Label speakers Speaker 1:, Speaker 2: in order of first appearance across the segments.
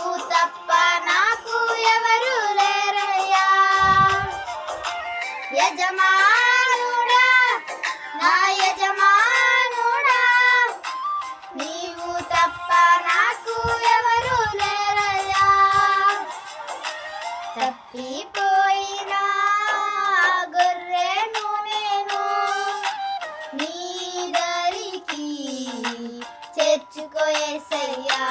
Speaker 1: నీవు తప్ప నాకు ఎవరు లేరయ్యా. యజమానుడా నా యజమానుడా నీవు తప్ప నాకు ఎవరు లేరయ్యా. తప్పిపోయిన గొర్రెను నేను నీ దరికి చేర్చుకో యేసయ్యా.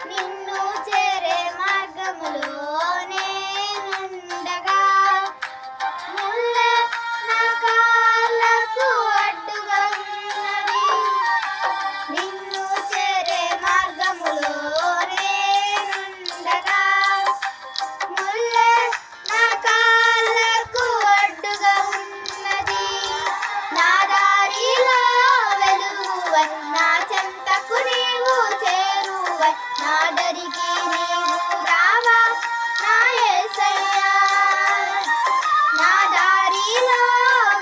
Speaker 1: నిన్ను చేరే మార్గములో నేనుండగా ముళ్ళ నా కాళ్ళకు అడ్డుగా ఉన్నది. నిన్ను చేరే మార్గములో నేనుండగా ముళ్ళ నా కాళ్ళకు అడ్డుగా ఉన్నది. నా దారిలో వెలుగువై నా చెంతకు నీవు చేరువై నా దరికి నీవు రావా నా యేసయ్యా. నా దారిలో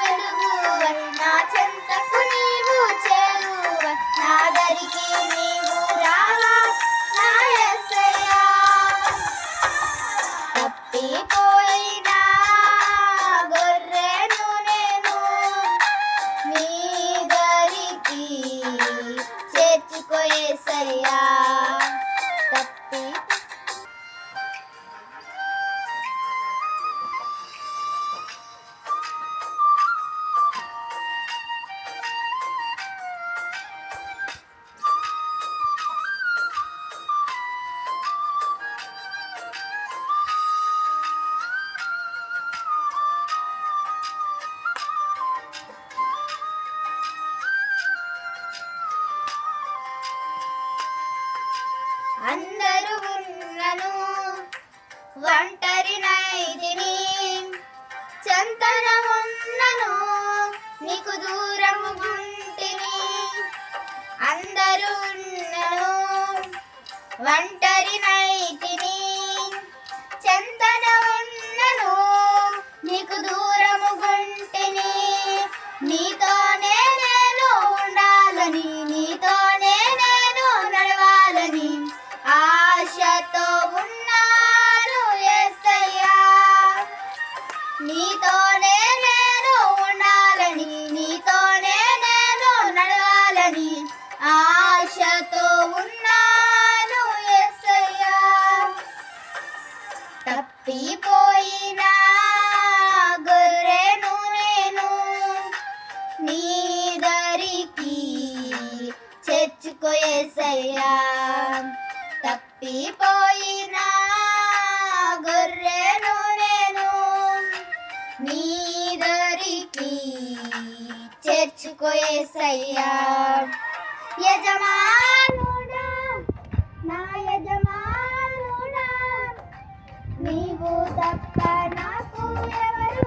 Speaker 1: వెలుగువై నా చెంతకు నీవు చేరువై నా దరికి నీవు రావా నా యేసయ్యా. తప్పిపోయిన గొర్రెను నేను నీ దరికి చేర్చుకో యేసయ్యా. అందరూ ఉన్నను ఒంటరినైతిని, చెంతన ఉన్నను నీకు దూరముగుంటిని. అందరూ ఉన్నను ఒంటరినైతిని, చెంతన ఉన్నను నీకు దూరముగుంటిని. నీతోనే నేను ఉండాలని నీతోనే నేను నడవాలని ఆశతో ఉన్నాను యేసయ్యా. నీతోనే నేను ఉండాలని నీతోనే నేను నడవాలని ఆశతో ఉన్నాను యేసయ్యా. తప్పిపోయిన గొర్రెను నేను నీ దరికి చేర్చుకో యేసయ్యా. తప్పిపోయిన గొర్రెను నేను నీ దరికి చేర్చుకో యేసయ్యా. యజమానుడా నా యజమానుడా నీవు తప్ప నాకు ఎవరు